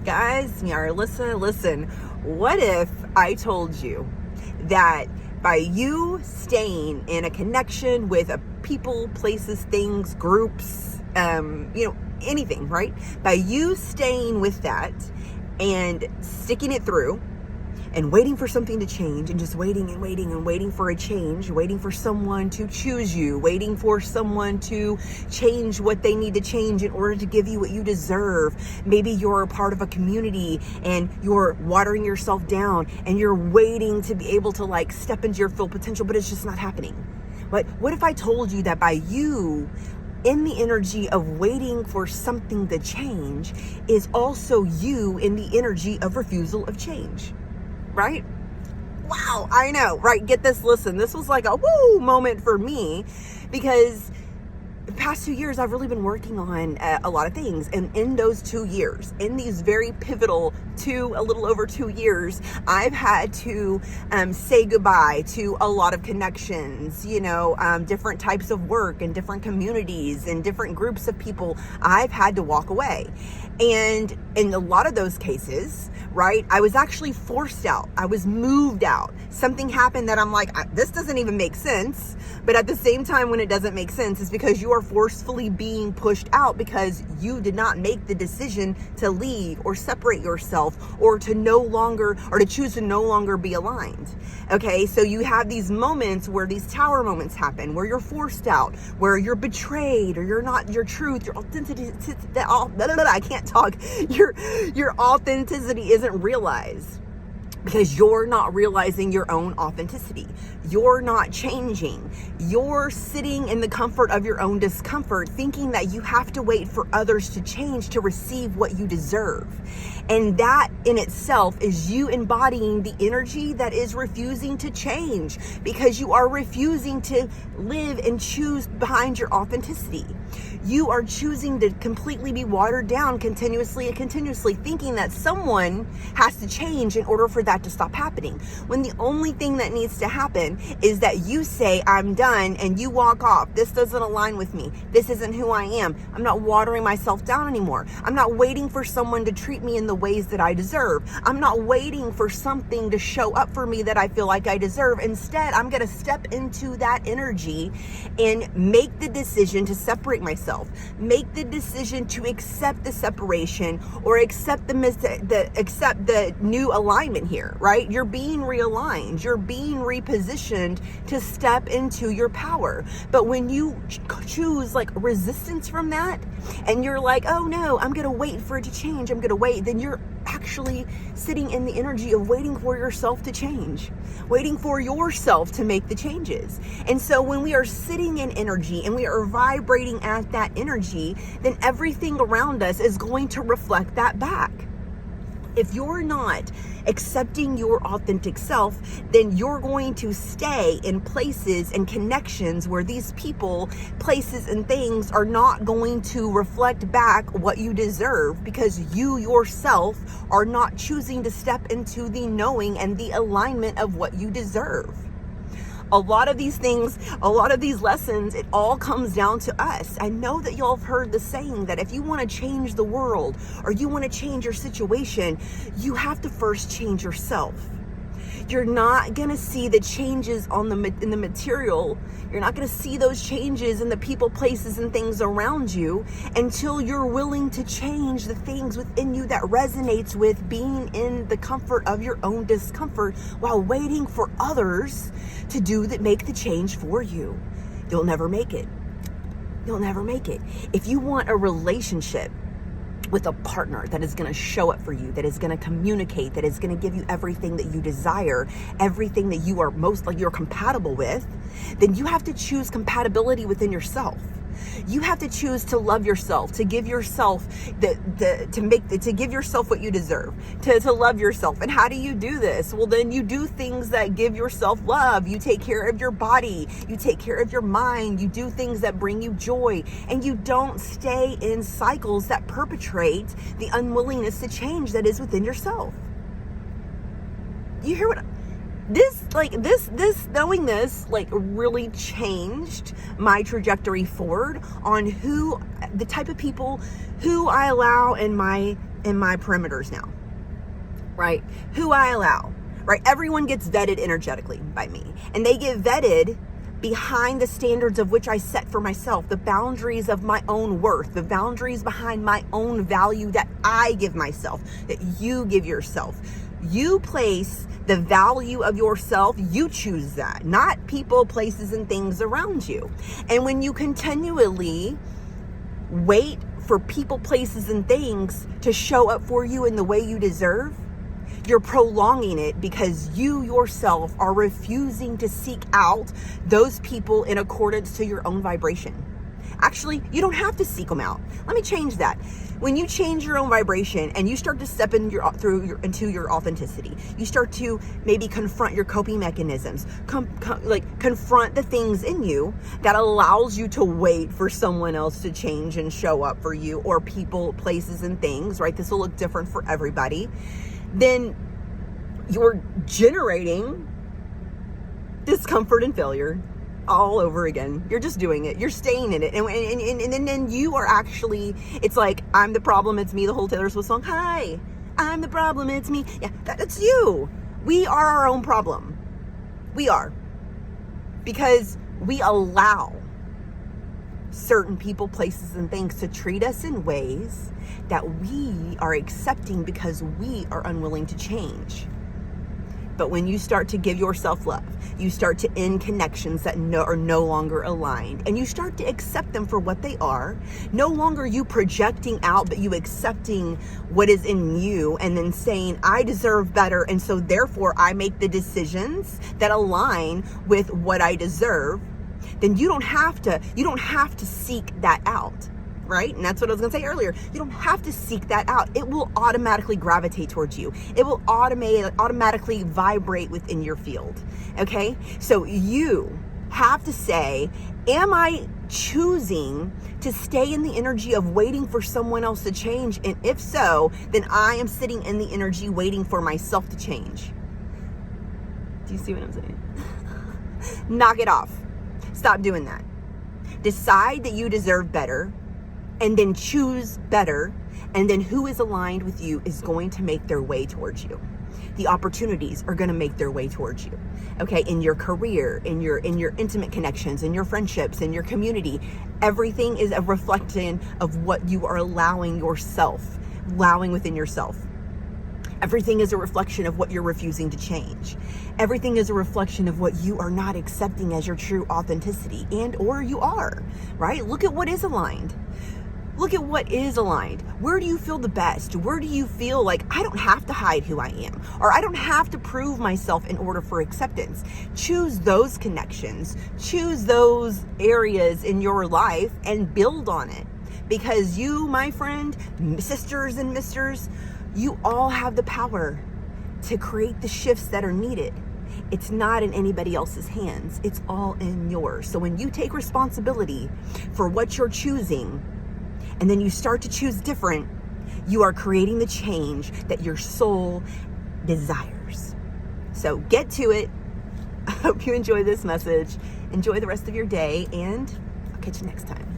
Guys, Alyssa, listen, what if I told you that by you staying in a connection with a people, places, things, groups, anything, right? By you staying with that and sticking it through and waiting for something to change and just waiting and waiting and waiting for a change, waiting for someone to choose you, waiting for someone to change what they need to change in order to give you what you deserve. Maybe you're a part of a community and you're watering yourself down and you're waiting to be able to step into your full potential, but it's just not happening. But what if I told you that by you in the energy of waiting for something to change is also you in the energy of refusal of change? Right? Wow, I know, right? Get this, listen, this was like a woo moment for me because the past 2 years I've really been working on a lot of things, and in those 2 years, in these very pivotal a little over 2 years, I've had to say goodbye to a lot of connections, different types of work and different communities and different groups of people. I've had to walk away, and in a lot of those cases, right, I was actually forced out. I was moved out. Something happened that I'm like, this doesn't even make sense. But at the same time, when it doesn't make sense, it's because you are forcefully being pushed out because you did not make the decision to leave or separate yourself or to choose to no longer be aligned. Okay, so you have these moments where these tower moments happen, where you're forced out, where you're betrayed, or you're not your truth, your authenticity. I can't talk. Your authenticity isn't realized because you're not realizing your own authenticity. You're not changing. You're sitting in the comfort of your own discomfort, thinking that you have to wait for others to change to receive what you deserve. And that in itself is you embodying the energy that is refusing to change because you are refusing to live and choose behind your authenticity. You are choosing to completely be watered down continuously, thinking that someone has to change in order for that to stop happening. When the only thing that needs to happen is that you say, I'm done, and you walk off. This doesn't align with me. This isn't who I am. I'm not watering myself down anymore. I'm not waiting for someone to treat me in the ways that I deserve. I'm not waiting for something to show up for me that I feel like I deserve. Instead, I'm going to step into that energy and make the decision to separate myself. Make the decision to accept the separation or accept the new alignment here, right? You're being realigned. You're being repositioned to step into your power. But when you choose resistance from that and you're like, oh no, I'm going to wait for it to change. I'm going to wait. Then you're actually sitting in the energy of waiting for yourself to change, waiting for yourself to make the changes. And so when we are sitting in energy and we are vibrating at that energy, then everything around us is going to reflect that back. If you're not accepting your authentic self, then you're going to stay in places and connections where these people, places, and things are not going to reflect back what you deserve because you yourself are not choosing to step into the knowing and the alignment of what you deserve. A lot of these things, a lot of these lessons, it all comes down to us. I know that y'all have heard the saying that if you want to change the world or you want to change your situation, you have to first change yourself. You're not going to see the changes in the material. You're not going to see those changes in the people, places, and things around you until you're willing to change the things within you that resonates with being in the comfort of your own discomfort while waiting for others to make the change for you. You'll never make it. You'll never make it. If you want a relationship with a partner that is going to show up for you, that is going to communicate, that is going to give you everything that you desire, everything that you are you're compatible with, then you have to choose compatibility within yourself. You have to choose to love yourself, to give yourself to give yourself what you deserve, to love yourself. And how do you do this? Well, then you do things that give yourself love. You take care of your body, you take care of your mind, you do things that bring you joy, and you don't stay in cycles that perpetrate the unwillingness to change that is within yourself. You hear what knowing this really changed my trajectory forward on the type of people who I allow in my in my perimeters now, right? Who I allow, right? Everyone gets vetted energetically by me, and they get vetted behind the standards of which I set for myself, the boundaries of my own worth, the boundaries behind my own value that I give myself, that you give yourself. You place the value of yourself, you choose that, not people, places, and things around you. And when you continually wait for people, places, and things to show up for you in the way you deserve, you're prolonging it because you yourself are refusing to seek out those people in accordance to your own vibration. Actually, you don't have to seek them out. Let me change that. When you change your own vibration and you start to step into your authenticity, you start to maybe confront your coping mechanisms, confront the things in you that allows you to wait for someone else to change and show up for you, or people, places, and things, right? This will look different for everybody. Then you're generating discomfort and failure all over again. You're just doing it. You're staying in it. And then you are actually, it's like, I'm the problem, it's me, the whole Taylor Swift song. Hi, I'm the problem, it's me. Yeah, that's you. We are our own problem. We are. Because we allow certain people, places, and things to treat us in ways that we are accepting because we are unwilling to change. But when you start to give yourself love, you start to end connections that are no longer aligned, and you start to accept them for what they are. No longer you projecting out, but you accepting what is in you, and then saying, I deserve better, and so therefore I make the decisions that align with what I deserve. Then you don't have to seek that out. Right? And that's what I was going to say earlier. You don't have to seek that out. It will automatically gravitate towards you. It will automatically vibrate within your field. Okay? So you have to say, am I choosing to stay in the energy of waiting for someone else to change? And if so, then I am sitting in the energy waiting for myself to change. Do you see what I'm saying? Knock it off. Stop doing that. Decide that you deserve better, and then choose better, and then who is aligned with you is going to make their way towards you. The opportunities are going to make their way towards you. Okay, in your career, in your intimate connections, in your friendships, in your community, everything is a reflection of what you are allowing within yourself. Everything is a reflection of what you're refusing to change. Everything is a reflection of what you are not accepting as your true authenticity, and or you are, right? Look at what is aligned. Look at what is aligned. Where do you feel the best? Where do you feel like I don't have to hide who I am, or I don't have to prove myself in order for acceptance? Choose those connections. Choose those areas in your life and build on it. Because you, my friend, sisters and misters, you all have the power to create the shifts that are needed. It's not in anybody else's hands. It's all in yours. So when you take responsibility for what you're choosing, and then you start to choose different, you are creating the change that your soul desires. So get to it. I hope you enjoy this message. Enjoy the rest of your day, and I'll catch you next time.